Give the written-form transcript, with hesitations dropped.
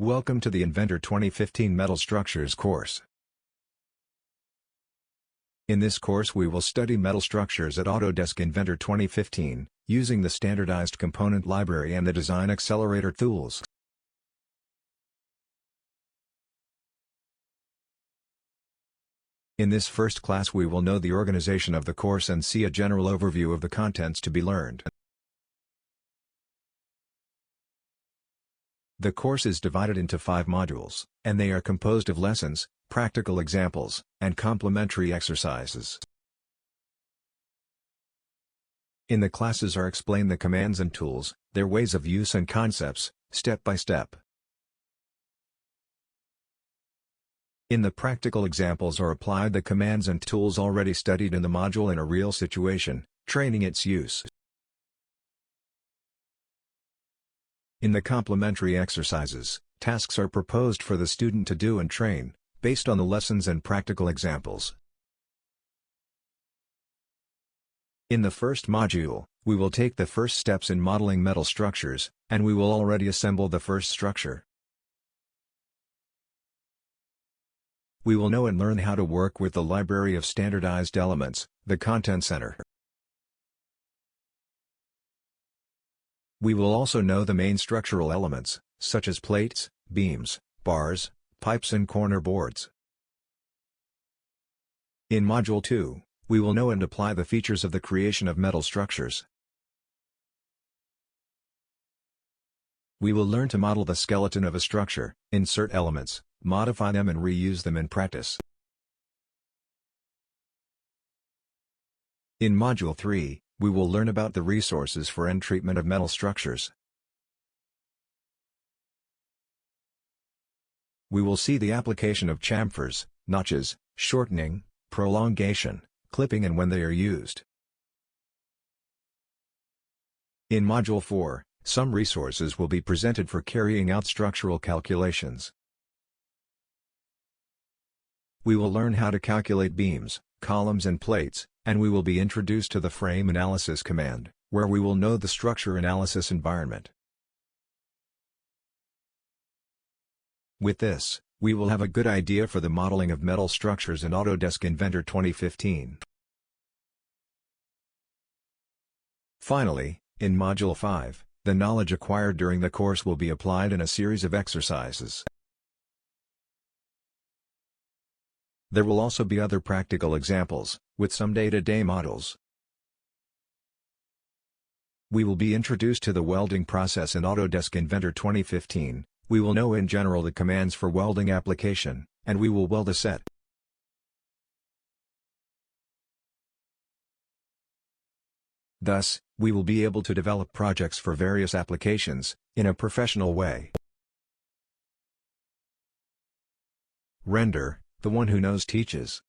Welcome to the Inventor 2015 Metal Structures course. In this course we will study metal structures at Autodesk Inventor 2015, using the standardized component library and the design accelerator tools. In this first class we will know the organization of the course and see a general overview of the contents to be learned. The course is divided into 5 modules, and they are composed of lessons, practical examples, and complementary exercises. In the classes are explained the commands and tools, their ways of use and concepts, step by step. In the practical examples are applied the commands and tools already studied in the module in a real situation, training its use. In the complementary exercises, tasks are proposed for the student to do and train, based on the lessons and practical examples. In the first module, we will take the first steps in modeling metal structures, and we will already assemble the first structure. We will know and learn how to work with the library of standardized elements, the Content Center. We will also know the main structural elements, such as plates, beams, bars, pipes and corner boards. In Module 2, we will know and apply the features of the creation of metal structures. We will learn to model the skeleton of a structure, insert elements, modify them and reuse them in practice. In Module 3, we will learn about the resources for end treatment of metal structures. We will see the application of chamfers, notches, shortening, prolongation, clipping and when they are used. In Module 4, some resources will be presented for carrying out structural calculations. We will learn how to calculate beams, columns and plates, and we will be introduced to the frame analysis command, where we will know the structure analysis environment. With this, we will have a good idea for the modeling of metal structures in Autodesk Inventor 2015. Finally, in Module 5, the knowledge acquired during the course will be applied in a series of exercises. There will also be other practical examples, with some day-to-day models. We will be introduced to the welding process in Autodesk Inventor 2015, we will know in general the commands for welding application, and we will weld a set. Thus, we will be able to develop projects for various applications, in a professional way. Render, the one who knows teaches.